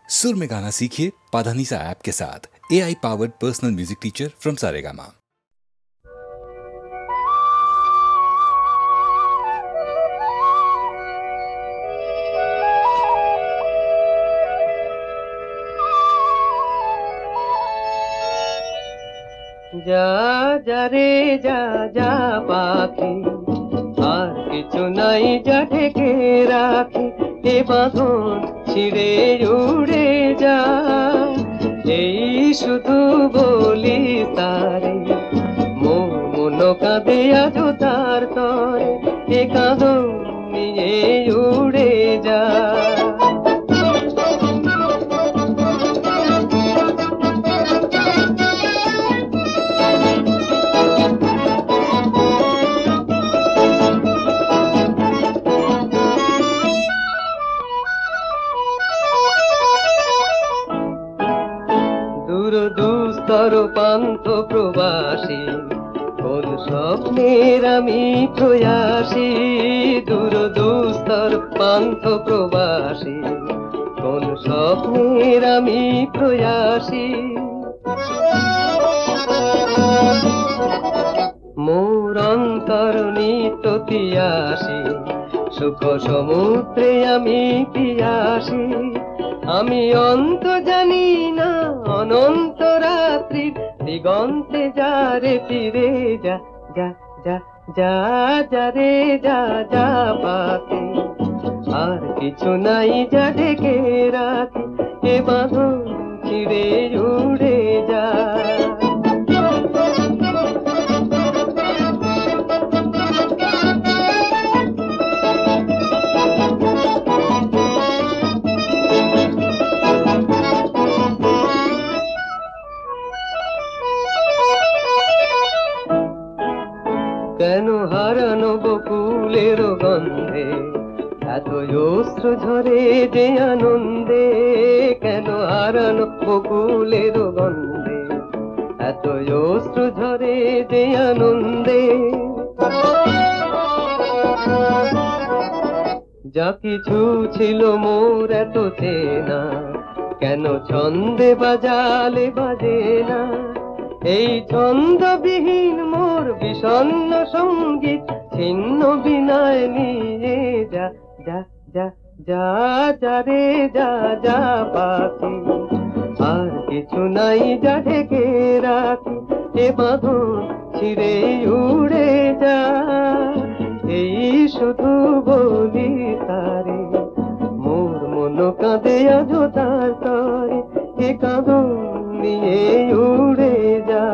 सुर में गाना सीखिए पाधानीसा ऐप के साथ। AI powered personal music teacher from Saregama. जा जा रे जा जा পাখি আর কিছু নাই যা ঢেকে রাখি এ বাঁধন ছিঁড়ে উড়ে যা এই শুধু বলি তারে মন কাঁদে আজ তার তরে এ কাঁদন নিয়ে উড়ে যা পান্থ প্রবাসী কোন স্বপ্নের আমি প্রয়াসী দূর দুস্তর পান্থ প্রবাসী কোন স্বপ্নের আমি প্রয়াসী মোর অন্তর নিত তিয়াসী সুখ সমুদ্রে আমি পিয়াসী আমি অন্ত জানি না অনন্ত রাত্রির দিগন্তে যা রে ফিরে যা যা যা যা যা রে যা যা পাখি আর কিছু নাই যা ঢেকে রাখি এ বাঁধন ছিঁড়ে উড়ে যা কেন হারানো বকুলের গন্ধে এত অশ্রু ঝরে যে আনন্দে কেন হারানো বকুলের গন্ধে এত অশ্রু ঝরে যে আনন্দে যা কিছু ছিল মোর এত চেনা কেন ছন্দে বাজালে বাজে না এই ছন্দবিহীন মোর বিষণ্ণ সঙ্গীত ছিন্ন বিনয় নিয়ে যা যা যা যা যা রে যা যা পাখি আর কিছু নাই যা ঢেকে রাখি এ বাঁধন ছিঁড়ে উড়ে যা এই শুধু বলি তারে মোর মন কাঁদে আজ তার তরে এ কাঁদন নিয়ে উড়ে যা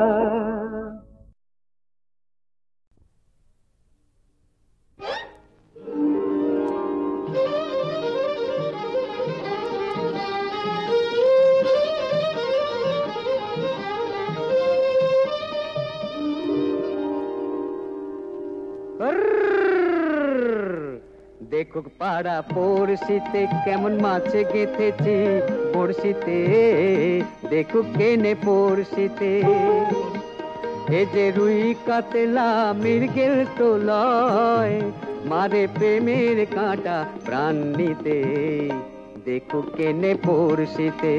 দেখো পাড়া পড়শিতে কেমন মাছ গেঁথেছি পড়শিতে দেখো কেনে পড়শিতে এ যে রুই কাতলা মৃগেল তো লয় মারে প্রেমের কাঁটা প্রাণ নিতে দেখো কেনে পড়শিতে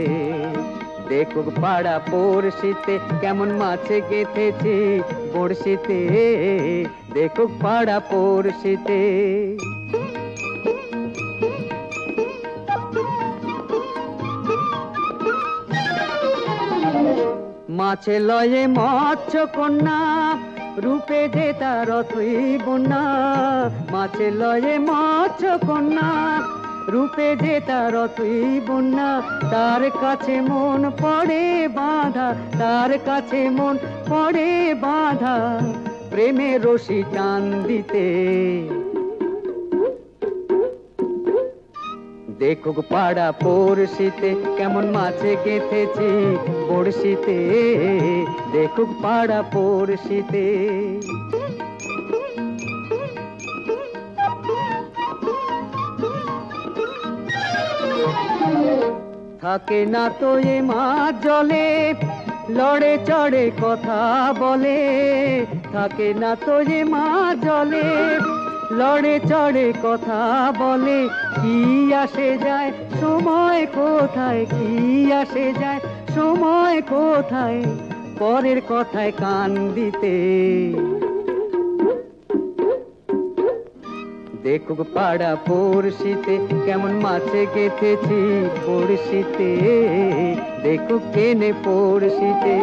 দেখো পাড়া পড়শিতে কেমন মাছ গেঁথেছি পড়শিতে দেখো পাড়া পড়শিতে মাছে লয়ে মৎস্য কন্যা রূপে যে তার অথই বন্যা মাছে লয়ে মৎস্য কন্যা রূপে যে তার অথই বন্যা তার কাছে মন পড়ে বাঁধা তার কাছে মন পড়ে বাঁধা প্রেমে রশি টান দিতে দেখো পাড়া পড়শিতে কেমন মাছে গেঁথেছি বড়শিতে দেখো পাড়া পড়শিতে থাকে না তো এ মাছ জলে লড়ে চড়ে কথা বলে থাকে না তো এ মাছ জলে লড়ে চড়ে কথা বলে, কি আসে যায় সময় কোথায়, কি আসে যায় সময় কোথায়, পরের কথায় কান দিতে। দেখুক পাড়া পড়শিতে কেমন মাছে গেথেছি পড়শিতে, দেখুক কেনে পড়শিতে।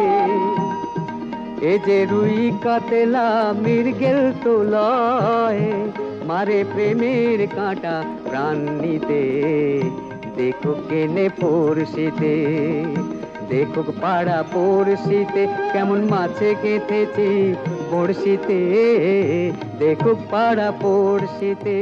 এ যে রুই কাতলা মৃগেল তো লয়, মারে প্রেমের কাঁটা প্রাণ নিতে, দেখুক কেনে পড়শিতে। দেখুক পাড়া পড়শিতে কেমন মাছে গেথেছি পড়শিতে, দেখুক পাড়া পড়শিতে।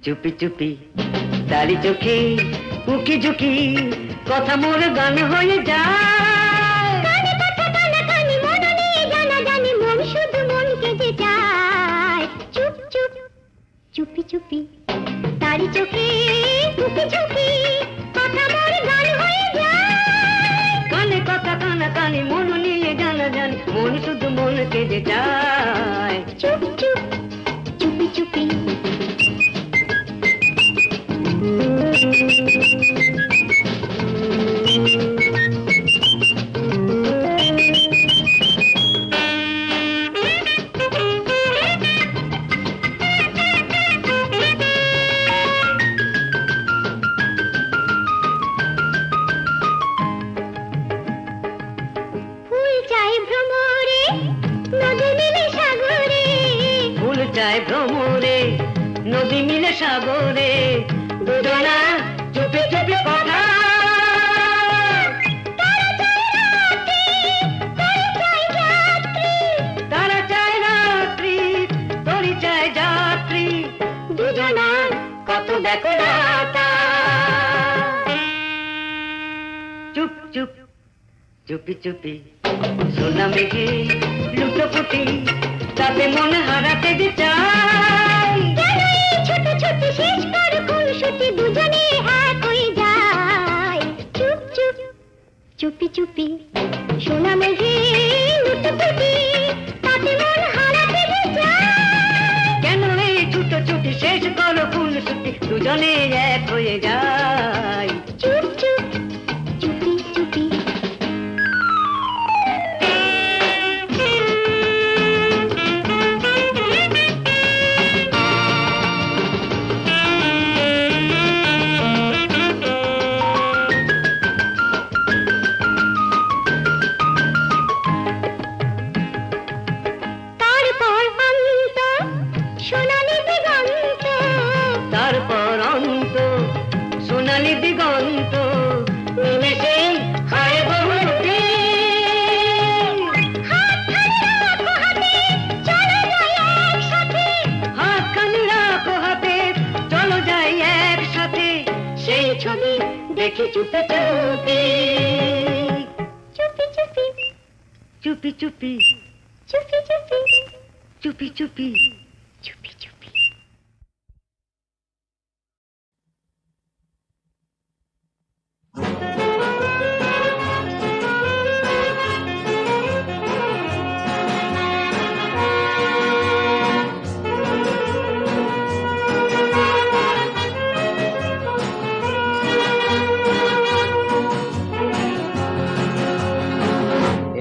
চুপি চুপি দাড়ি চোখে উকি ঝুঁকি কথা মোর গান হয়ে যায়, কানে কথা কানা কানি মন নিয়ে জানা জানি মন শুধু মনকে যে চায়। চুপ চুপ চুপি চুপি দাড়ি চোখে উকি ঝুঁকি কথা মোর গান হয়ে যায়, কানে কথা কানা কানি মন নিয়ে জানা জানি মন শুধু মনকে যে চায়। চুপ চুপ চুপি চুপি ফুল চাই ভ্রমরে নদী মিলে সাগরে, ফুল চাই ভ্রমরে নদী মিলে সাগরে, দুজনা চুপি চুপি কথা। তারা চায় রাত্রি তরি চায় যাত্রী, দুজনা কত দেখো রাতা। চুপ চুপ চুপি চুপি সোনা মেঘে লুটোপুটি তাতে মন হারাতে যে চাই, ছোট ছোট শেষ কর খুনসুটি দুজনে এক হয়ে যায়। চুপ চুপ চুপি চুপি সোনা মেঘে লুটোপুটি তাতে মন হারাতে যে চাই, কেন এই ছোট ছোট শেষ কর খুনসুটি দুজনে এক হয়ে যায়। চুপ চুপ চুপি চুপি সোনালি দিগন্ত নিমেষে হায় বহুরূপী, হাতখানি রাখো হাতে চলো যাই একসাথে, সেই ছবি দেখি চুপি চুপি চুপি চুপি চুপি চুপি চুপি চুপি চুপি চুপি চুপি।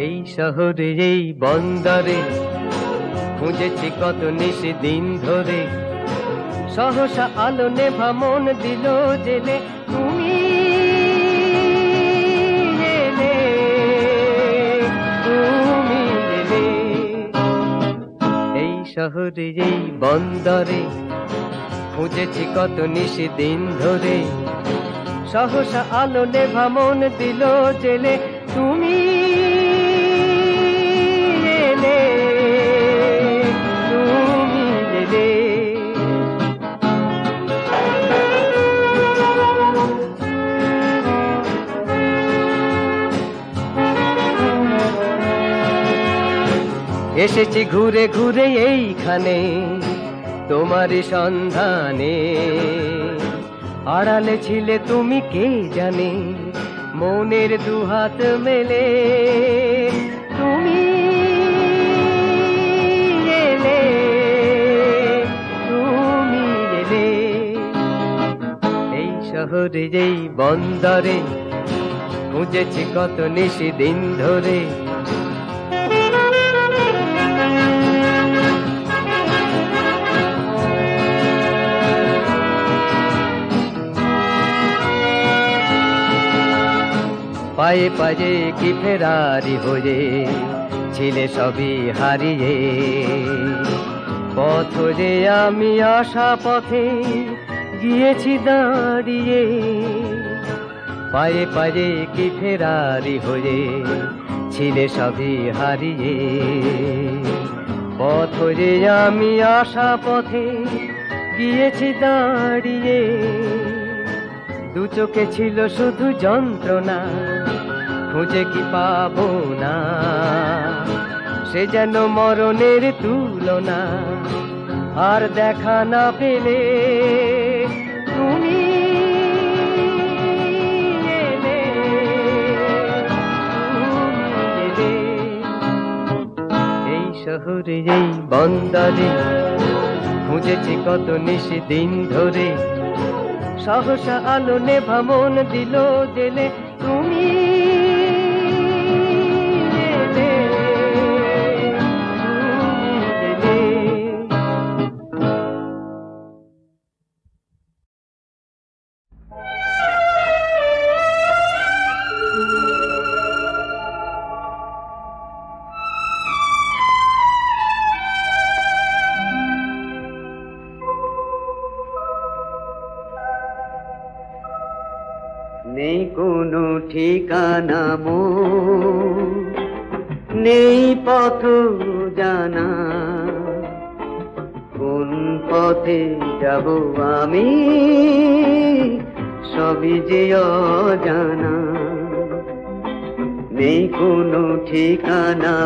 এই শহরে এই বন্দরে খুঁজেছি কত নিশি দিন ধরে, সহসা আলো নেভা মন দিল জেলে, তুমি এলে তুমি এলে। এই শহরে এই বন্দরে খুঁজেছি কত নিশি দিন ধরে, সহসা আলো নেভা মন দিল জেলে, তুমি এলে তুমি এসেছি ঘুরে ঘুরে এইখানে তোমারই সন্ধানে, আড়ালে ছিলে তুমি কে জানে, মনের দুহাত মেলে তুমি এলে, তুমি এলে। এই শহরে যেই বন্দরে খুঁজেছি কত নিশি দিন ধরে, পায়ে পায়ে কি ফেরারি হয়ে ছিলে সবই হারিয়ে, পথ যে আমি আসা পথে গিয়েছি দাঁড়িয়ে, পায়ে পায়ে কি ফেরারি হয়ে ছিলে সবই হারিয়ে, পথ যে আমি আসা পথে গিয়েছি দাঁড়িয়ে। দু চোখে ছিল শুধু যন্ত্রণা, খুঁজে কি পাবো না, সে যেন মরণের তুলনা, আর দেখা না পেলে তুমি এলে, তুমি এলে। এই শহরে এই বন্দরে খুঁজেছি কত নিশি দিন ধরে, সহসা আলো নেভা মন দিল জেলে, তুমি এলে, তুমি এলে। নেই কোনো ঠিকানা নেই পথ জানা, কোন পথে যাব আমি সবই যে অজানা। নেই কোনো ঠিকানা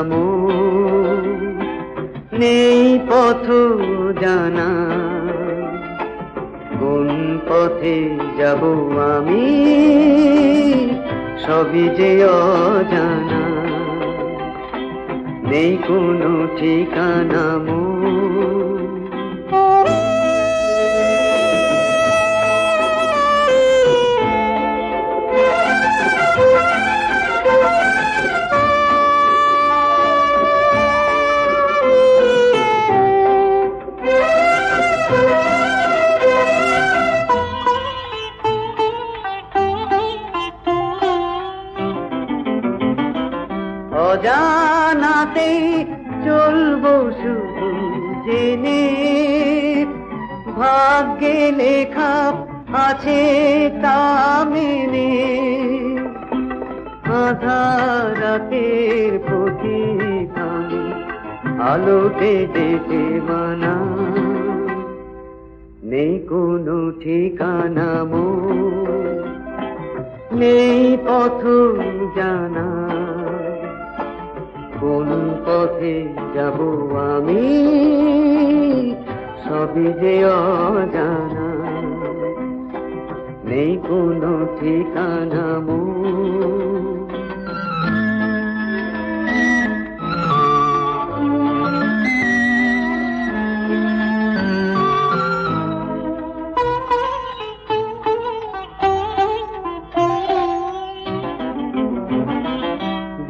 নেই পথ জানা, কোন পথে যাব আমি সবই যে অজানা। নেই কোনো ঠিকানা অজানাতে চলবো শুধু জেনে, ভাগ্যে লেখা আছে তা মেনে। আধার রাতের প্রতিখানে আলোতে যেতে মানা। নেই কোনো ঠিকানা নেই পথ জানা, কোন পথে যাব আমি সবই যে অজানা। নেই কোনো ঠিকানা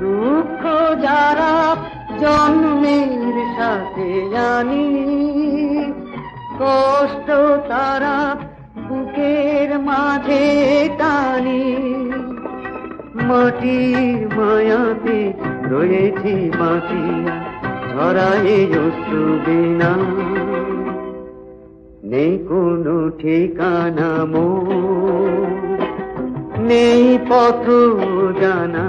দুঃখ যারা জন্মের সাথে জানি, কষ্ট তারা বুকের মাঝে টানি। মাটির মায়াতে রয়েছি মাটি ঝরায় অশ্রু বিনা। নেই কোনো ঠিকানা নেই পথ জানা,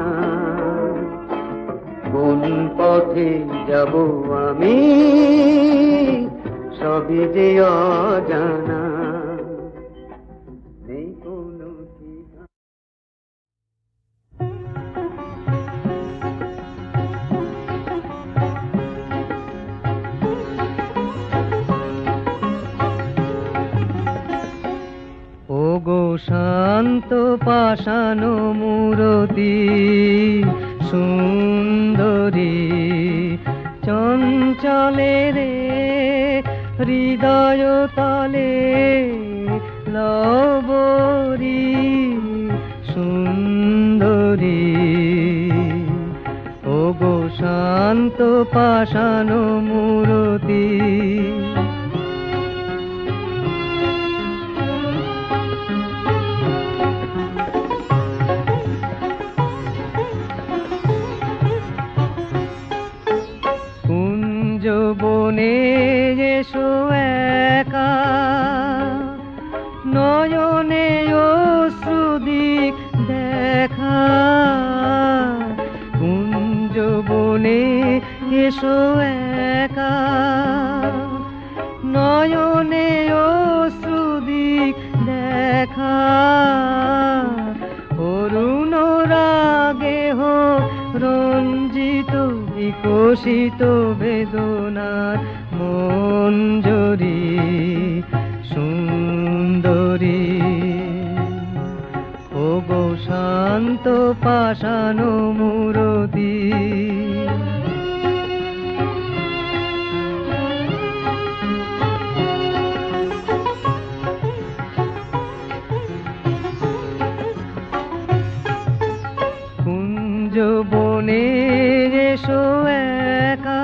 কোন পথে যাব আমি সবই যে অজানা। নেই কোনো ঠিকানা। শান্ত পাষাণ মূরতি সুন্দরী চঞ্চলে রে হৃদয় তলে লবরী সুন্দরী ও গো শান্ত পাষাণ মূরতি কুঞ্জ বনে এসো একা নয়নে অশ্রুদিক দেখা কুঞ্জ বনে এসো একা নয়নে অশ্রুদিক দেখা অরুণ রাগে হোক রঞ্জিত বিকশিত বেদনার মঞ্জরি সুন্দরী ও গো শান্ত পাষাণ মূরতি কুঞ্জ বনে এসো একা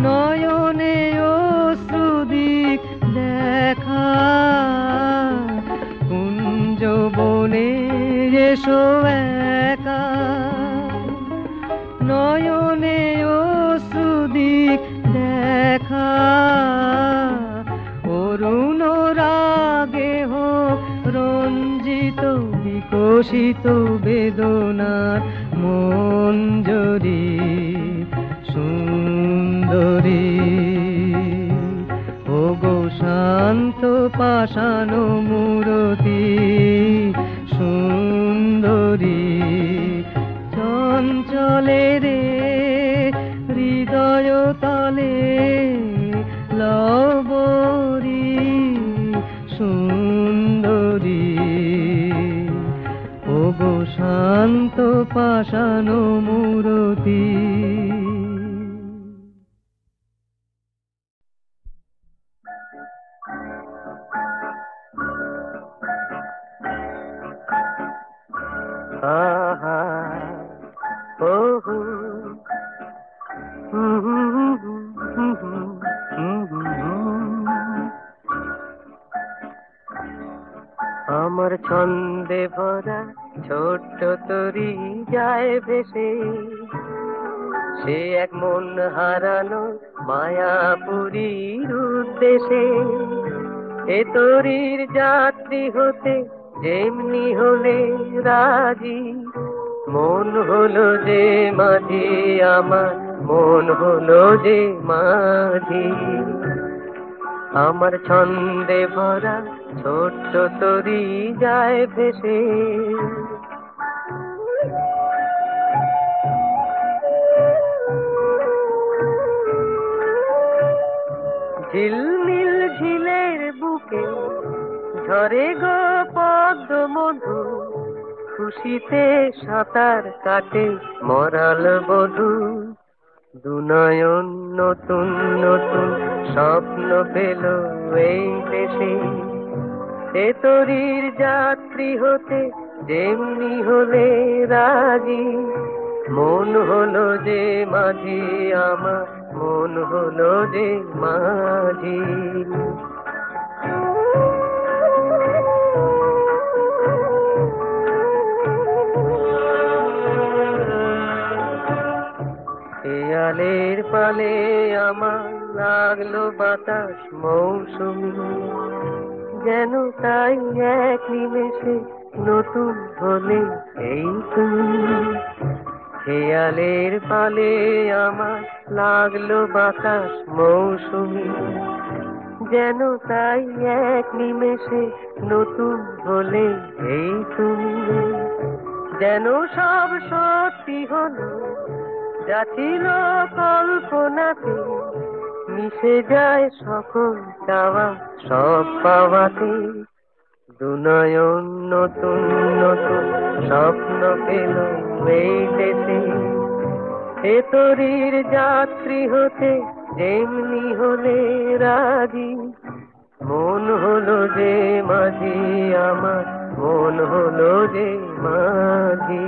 নয়নে অশ্রুদিক দেখা কুঞ্জ বনে এসো একা নয়নে অশ্রুদিক দেখা অরুণ রাগে হোক রঞ্জিত বিকশিত বেদনার মঞ্জরি সুন্দরী ও গো শান্ত পাষাণ মূরতি সুন্দরী চঞ্চলে রে হৃদয় তলে লবরী সুন্দরী ও গো শান্ত পাষাণ মূরতি আহা ওহো আমার ছন্দে ভরা ছোট্ট তরি যায় ভেসে সে এক মন হারানো মায়াপুরীর উদ্দেশে এ তরির যাত্রী হতে যেমনি হলে রাজি মন হলো যে মাঝি আমার মন হলো যে মাঝি আমার ছন্দে ভরা ছোট্ট তরি যায় ভেসে ঝিলমিল ঝিলের বুকে ঝরে গো পদ্ম মধু খুশিতে সাঁতার কাটে মরাল বধূ দুনয়ন নতুন নতুন স্বপ্ন পেল এই দেশে এ তরির যাত্রী হতে যেমনি হলে রাজি মন হলো যে মাঝি আমার মন হলো যে মাঝি শিয়ালের পালে আমার লাগলো বাতাস মৌসুমী যেন তাই এক নিমেষে নতুন হলে এই তুমি শিয়ালের পালে আমার লাগলো বাতাস মৌসুমী যেন তাই এক নিমেষে নতুন হলে এই তুমি যেন সব সত্যি হলো যা ছিল কল্পনাতে মিশে যায় সকল চাওয়া সব পাওয়াতে দুনয়ন নতুন নতুন স্বপ্ন পেল এই দেশে, এ তরীর যাত্রী হতে যেমনি হলে রাজি, মন হলো যে মাঝি আমার, মন হলো যে মাঝি।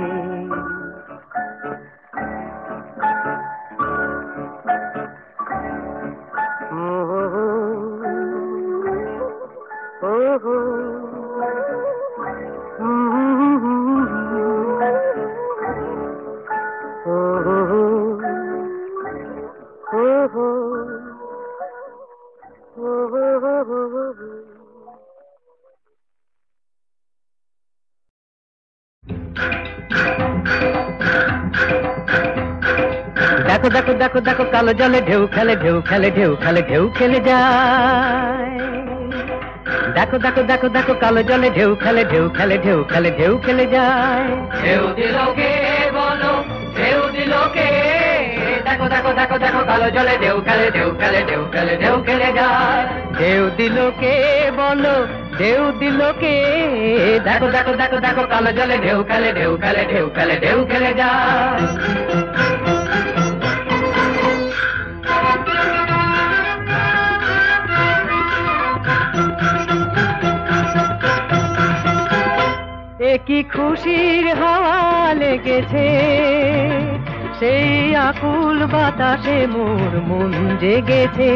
দেখো দেখো দেখো দেখো কালো জলে ঢেউ খেলে ঢেউ খেলে ঢেউ খেলে ঢেউ খেলে যায়। দেখো দেখো দেখো দেখো কালো জলে ঢেউ খেলে ঢেউ খেলে ঢেউ খেলে ঢেউ খেলে যায়। ঢেউ দিল কে বলো, ঢেউ দিল কে? দেখো দেখো দেখো দেখো কালো জলে ঢেউ খেলে ঢেউ খেলে ঢেউ খেলে ঢেউ খেলে যায়। ঢেউ দিল কে বলো, ঢেউ দিল কে? দেখো দেখো দেখো দেখো কালো জলে ঢেউ খেলে ঢেউ খেলে ঢেউ খেলে ঢেউ খেলে যায়। কি খুশির হাওয়া লেগেছে, সেই আকুল বাতাসে মোর মন জেগেছে।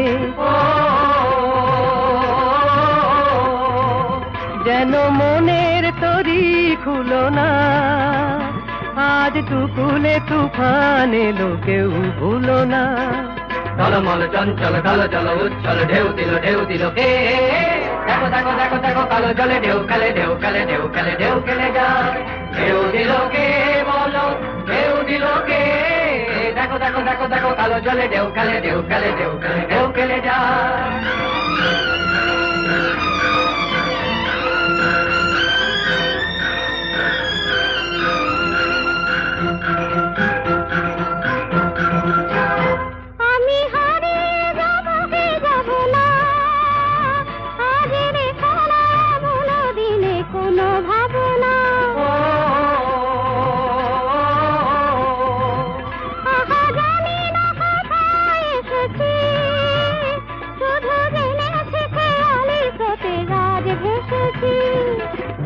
যেন মনের তরি খুলো না, আজ দুকুলে তুফান এলো কেউ ভুলো না। টলমল চঞ্চল কালো জল উচ্ছল ঢেউ দিল কে? দেখো দেখো দেখো দেখো কালো জলে ঢেউ খেলে ঢেউ খেলে ঢেউ খেলে ঢেউ খেলে যায়। ঢেউ দিল কে বলো, ঢেউ দিল কে? দেখো দেখো দেখো দেখো কালো জলে ঢেউ খেলে ঢেউ খেলে ঢেউ খেলে ঢেউ খেলে যায়।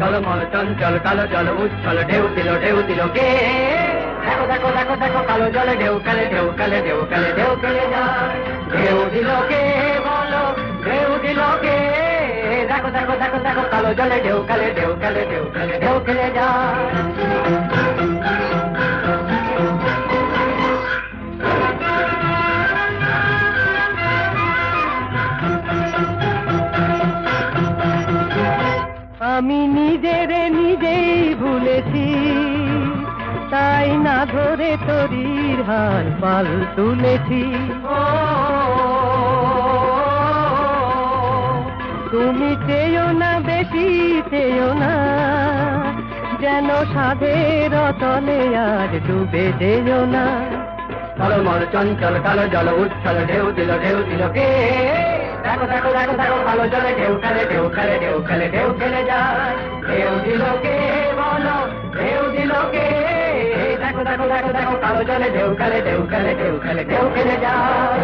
টলমল চঞ্চল কালো জল উচ্ছল ঢেউ দিল কে? দেখো দেখো দেখো দেখো কালো জলে ঢেউ খেলে ঢেউ খেলে ঢেউ খেলে ঢেউ খেলে যায়। ঢেউ দিল কে বলো, ঢেউ দিল কে? দেখো দেখো দেখো দেখো কালো জলে ঢেউ খেলে ঢেউ খেলে ঢেউ খেলে ঢেউ খেলে যায়। আমি নিজের নিজেই ভুলেছি, তাই না ধরে তরির হাল পাল তুলেছি। তুমি চেয়েও না বেশি চেয়েও না, যেন সাধের তলে আর ডুবে যেও না। টলমল চঞ্চল কালো জল উচ্ছল ঢেউ দিল কে? দেখো দেখো দেখো দেখো কালো জলে ঢেউ খেলে ঢেউ খেলে ঢেউ খেলে ঢেউ খেলে যায়। ঢেউ দিল কে বলো, ঢেউ দিল কে? দেখো দেখো দেখো দেখো কালো জলে ঢেউ খেলে ঢেউ খেলে ঢেউ খেলে ঢেউ খেলে যায়।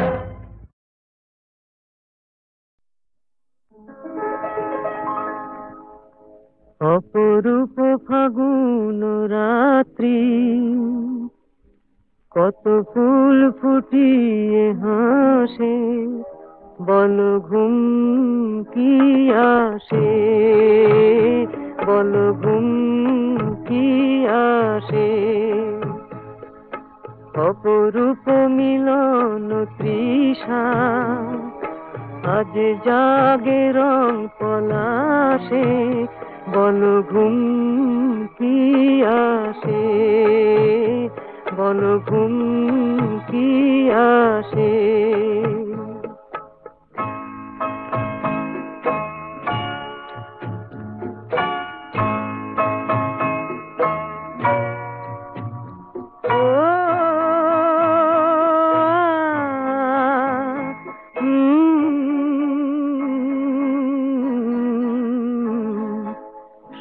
অপরূপ ফাগুন রাত্রি, কত ফুল ফুটিয়ে হাসে, বল ঘুম কি আসে, বল ঘুম কি আসে। অপরূপ মিলন তৃষা, আজ জাগে রং পলাশে, বল ঘুম কি আসে, বল ঘুম কি আসে।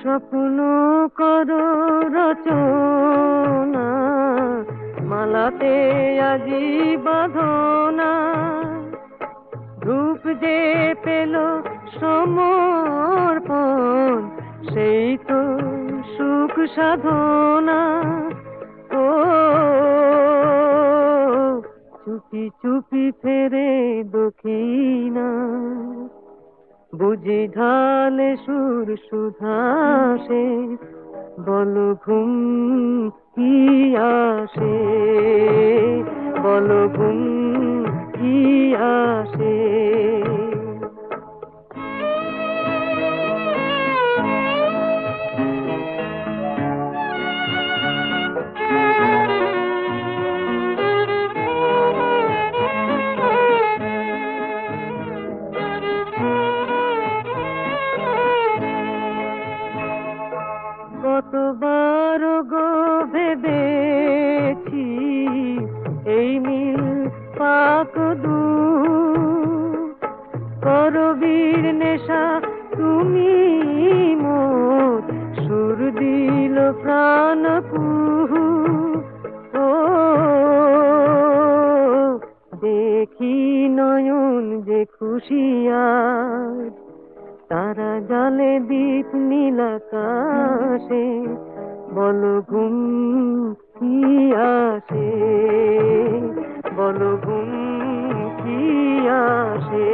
স্বপ্ন করো রচনা, মালাতে আজি বাঁধনা। রূপ যে পেল সমর্পণ, সেই তো সুখ সাধনা। ও চুপি চুপি ফেরে দক্ষিণা, বুঝি ঢালে সুর সুধাসে। বল ঘুম কি আসে, বল ঘুম কি আসে। কতবার গো ভেবেছি এই মিল পাক দু, করবীর নেশা তুমি মোর, সুর দিল প্রাণ কুহু। ও দেখি নয়ন যে খুশিয়ার, তারা জালে দীপ নীলাকাশে। বল ঘুম কি আসে, বল ঘুম কি আসে।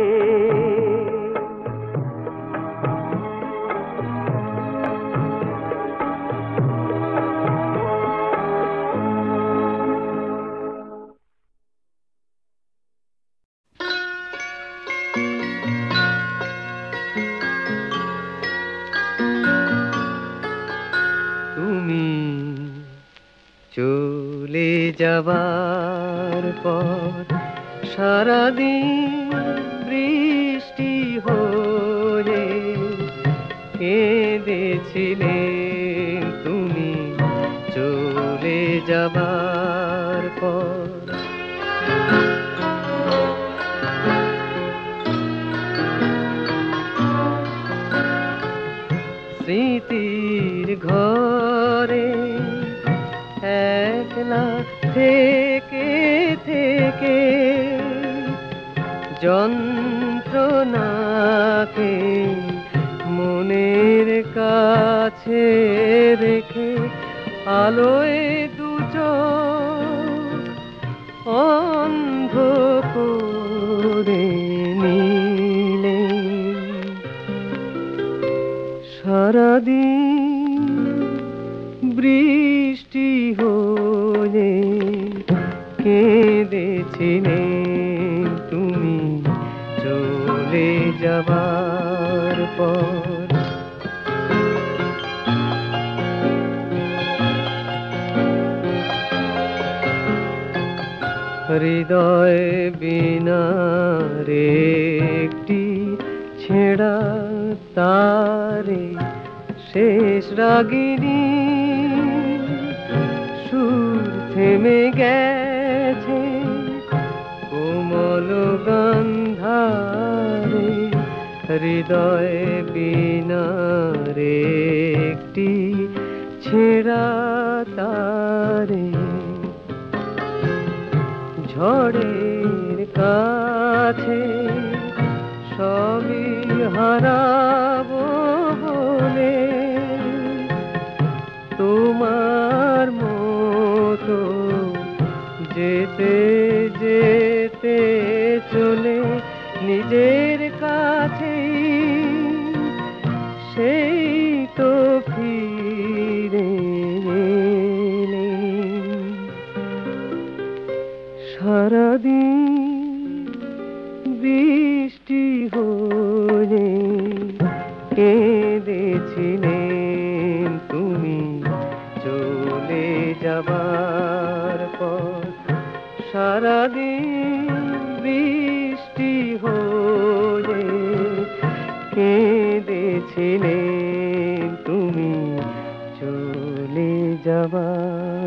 চলে যাবার পর সারাদিন বৃষ্টি হয়ে কেঁদেছিলে তুমি চলে যাবার পর। স্মৃতির ঘরে একলা থেকে থেকে যন্ত্রণাকে মনের কাছে রেখে আলোয় দুচোখ অন্ধ করে নিলে। সারাদিন বৃষ্টি হয়ে কেঁদেছিলে তুমি চলে যাবার পর। হৃদয় বিনার একটি ছেঁড়া তারে শেষ রাগিনী সুর থেমে গেছে কোমল গন্ধারে। হৃদয় বিনার একটি ছেঁড়া তারে ঝড়ের কাছে সবই হারাবো বলে তোমার মতো যেতে যেতে চলে নিজের কাছে সেই তো ফিরে এলে। সারাদিন বৃষ্টি হয়ে কেঁদেছিলেন তুমি চলে যাবার পর। সারাদিন বৃষ্টি হয়ে কেঁদেছিলেন তুমি চলে যাবার